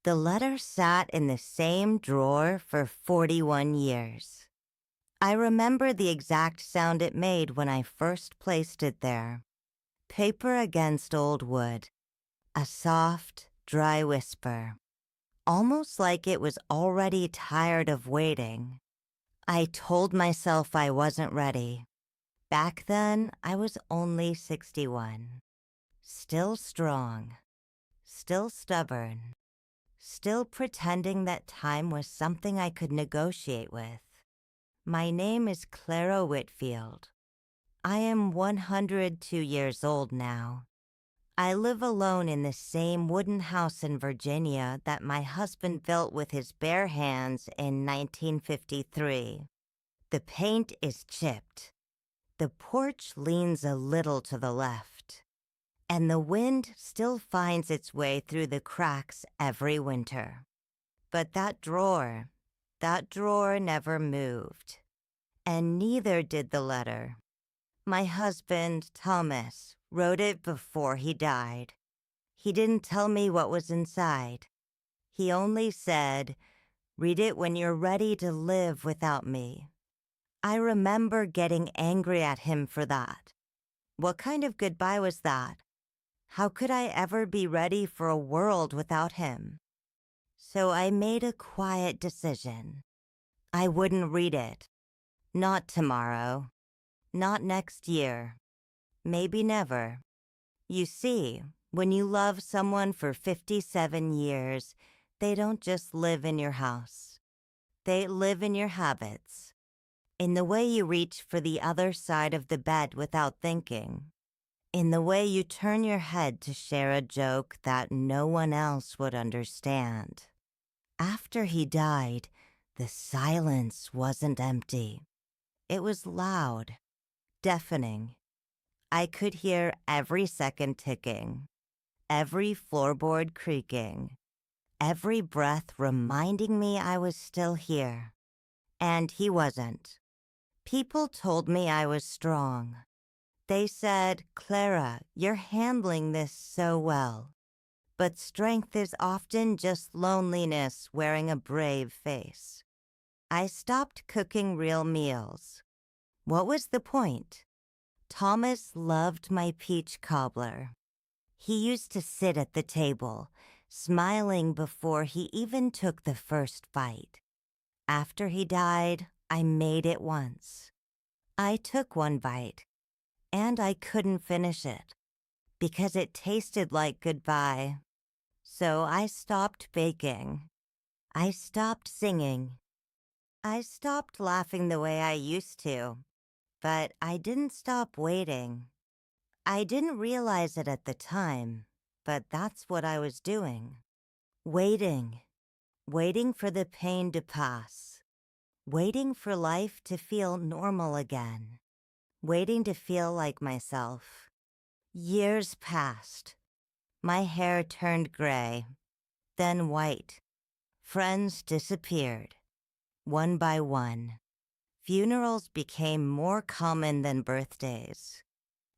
The letter sat in the same drawer for 41 years. I remember the exact sound it made when I first placed it there. Paper against old wood. A soft, dry whisper. Almost like it was already tired of waiting. I told myself I wasn't ready. Back then, I was only 61. Still strong. Still stubborn. Still pretending that time was something I could negotiate with. My name is Clara Whitfield. I am 102 years old now. I live alone in the same wooden house in Virginia that my husband built with his bare hands in 1953. The paint is chipped. The porch leans a little to the left, and the wind still finds its way through the cracks every winter. But that drawer never moved, and neither did the letter. My husband, Thomas, wrote it before he died. He didn't tell me what was inside. He only said, "Read it when you're ready to live without me." I remember getting angry at him for that. What kind of goodbye was that? How could I ever be ready for a world without him? So I made a quiet decision. I wouldn't read it. Not tomorrow. Not next year. Maybe never. You see, when you love someone for 57 years, they don't just live in your house. They live in your habits, in the way you reach for the other side of the bed without thinking, in the way you turn your head to share a joke that no one else would understand. After he died, the silence wasn't empty. It was loud, deafening. I could hear every second ticking, every floorboard creaking, every breath reminding me I was still here. And he wasn't. People told me I was strong. They said, "Clara, you're handling this so well." But strength is often just loneliness wearing a brave face. I stopped cooking real meals. What was the point? Thomas loved my peach cobbler. He used to sit at the table, smiling before he even took the first bite. After he died, I made it once. I took one bite, and I couldn't finish it, because it tasted like goodbye. So I stopped baking. I stopped singing. I stopped laughing the way I used to, but I didn't stop waiting. I didn't realize it at the time, but that's what I was doing. Waiting. Waiting for the pain to pass. Waiting for life to feel normal again. Waiting to feel like myself. Years passed. My hair turned gray, then white. Friends disappeared, one by one. Funerals became more common than birthdays.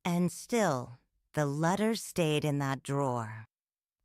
And still, the letter stayed in that drawer.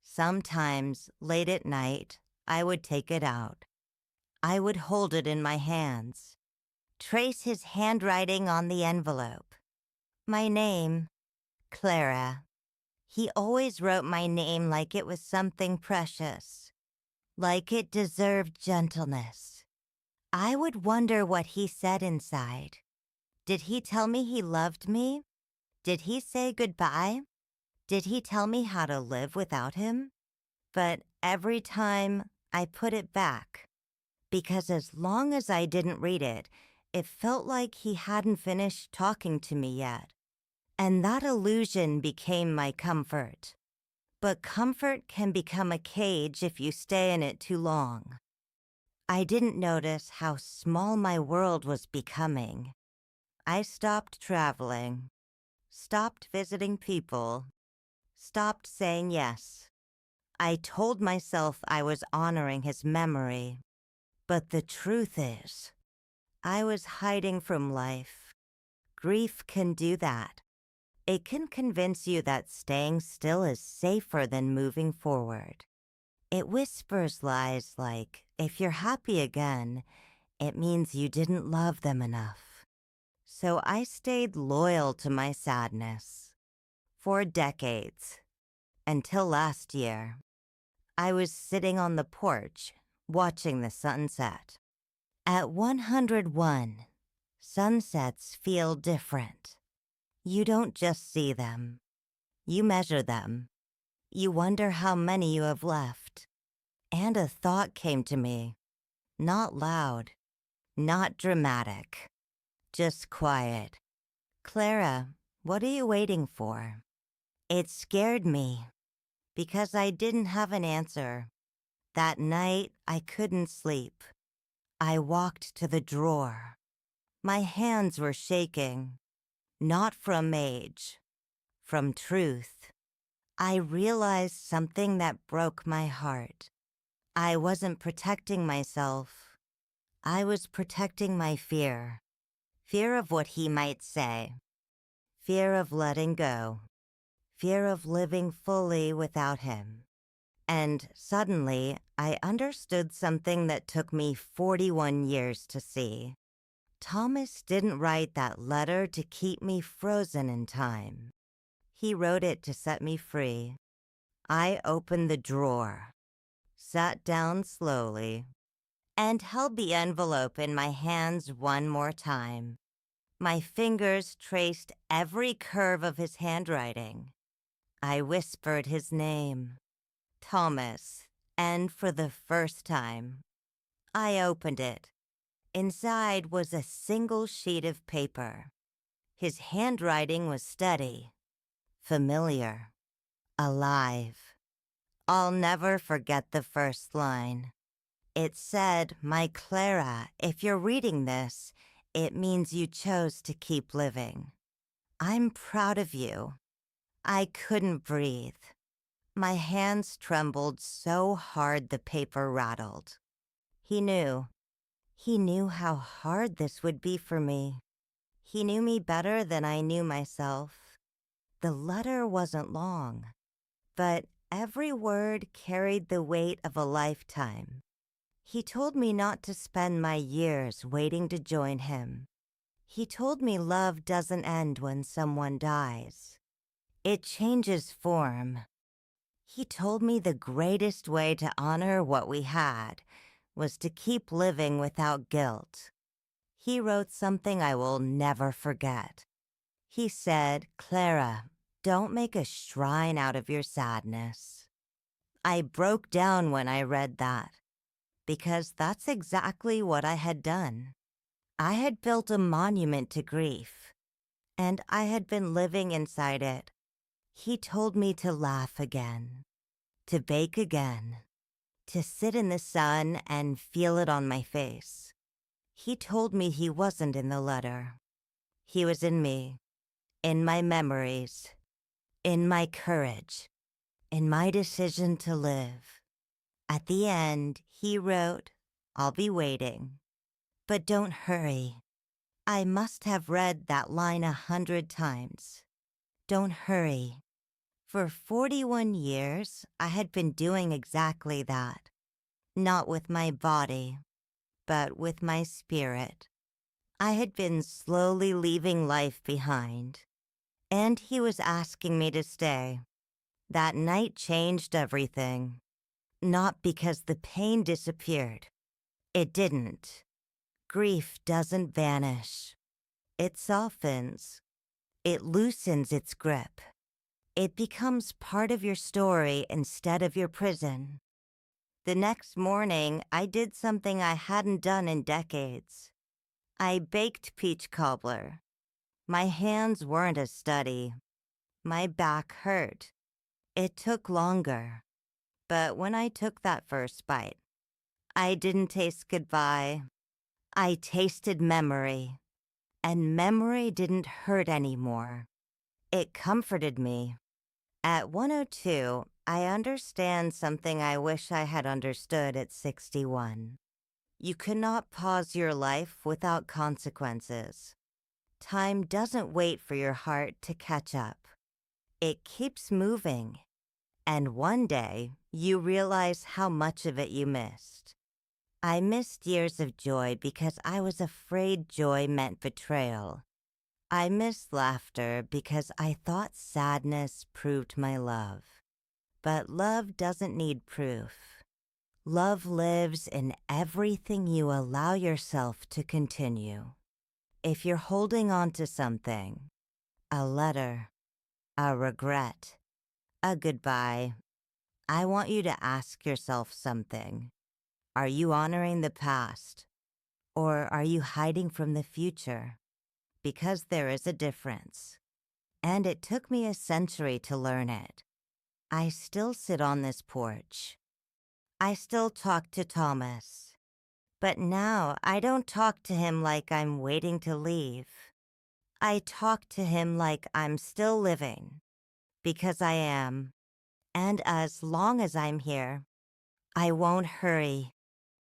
Sometimes, late at night, I would take it out. I would hold it in my hands, trace his handwriting on the envelope. My name, Clara. He always wrote my name like it was something precious, like it deserved gentleness. I would wonder what he said inside. Did he tell me he loved me? Did he say goodbye? Did he tell me how to live without him? But every time I put it back, because as long as I didn't read it, it felt like he hadn't finished talking to me yet. And that illusion became my comfort. But comfort can become a cage if you stay in it too long. I didn't notice how small my world was becoming. I stopped traveling, stopped visiting people, stopped saying yes. I told myself I was honoring his memory. But the truth is, I was hiding from life. Grief can do that. It can convince you that staying still is safer than moving forward. It whispers lies like, if you're happy again, it means you didn't love them enough. So I stayed loyal to my sadness for decades, until last year. I was sitting on the porch, watching the sunset. At 101, sunsets feel different. You don't just see them. You measure them. You wonder how many you have left. And a thought came to me. Not loud, not dramatic, just quiet. Clara, what are you waiting for? It scared me because I didn't have an answer. That night, I couldn't sleep. I walked to the drawer. My hands were shaking, not from age, from truth. I realized something that broke my heart. I wasn't protecting myself. I was protecting my fear. Fear of what he might say. Fear of letting go. Fear of living fully without him. And suddenly, I understood something that took me 41 years to see. Thomas didn't write that letter to keep me frozen in time. He wrote it to set me free. I opened the drawer, sat down slowly, and held the envelope in my hands one more time. My fingers traced every curve of his handwriting. I whispered his name, Thomas, and for the first time, I opened it. Inside was a single sheet of paper. His handwriting was steady, familiar, alive. I'll never forget the first line. It said, "My Clara, if you're reading this, it means you chose to keep living. I'm proud of you." I couldn't breathe. My hands trembled so hard the paper rattled. He knew. He knew how hard this would be for me. He knew me better than I knew myself. The letter wasn't long, but every word carried the weight of a lifetime. He told me not to spend my years waiting to join him. He told me love doesn't end when someone dies. It changes form. He told me the greatest way to honor what we had was to keep living without guilt. He wrote something I will never forget. He said, "Clara, don't make a shrine out of your sadness." I broke down when I read that, because that's exactly what I had done. I had built a monument to grief, and I had been living inside it. He told me to laugh again, to bake again, to sit in the sun and feel it on my face. He told me he wasn't in the letter. He was in me, in my memories, in my courage, in my decision to live. At the end, he wrote, "I'll be waiting, but don't hurry." I must have read that line 100 times. Don't hurry. For 41 years, I had been doing exactly that. Not with my body, but with my spirit. I had been slowly leaving life behind, and he was asking me to stay. That night changed everything. Not because the pain disappeared. It didn't. Grief doesn't vanish. It softens. It loosens its grip. It becomes part of your story instead of your prison. The next morning, I did something I hadn't done in decades. I baked peach cobbler. My hands weren't a study. My back hurt. It took longer. But when I took that first bite, I didn't taste goodbye. I tasted memory. And memory didn't hurt anymore. It comforted me. At 102, I understand something I wish I had understood at 61. You cannot pause your life without consequences. Time doesn't wait for your heart to catch up. It keeps moving, and one day you realize how much of it you missed. I missed years of joy because I was afraid joy meant betrayal. I missed laughter because I thought sadness proved my love. But love doesn't need proof. Love lives in everything you allow yourself to continue. If you're holding on to something, a letter, a regret, a goodbye, I want you to ask yourself something. Are you honoring the past, or are you hiding from the future? Because there is a difference. And it took me a century to learn it. I still sit on this porch. I still talk to Thomas. But now I don't talk to him like I'm waiting to leave. I talk to him like I'm still living. Because I am. And as long as I'm here, I won't hurry.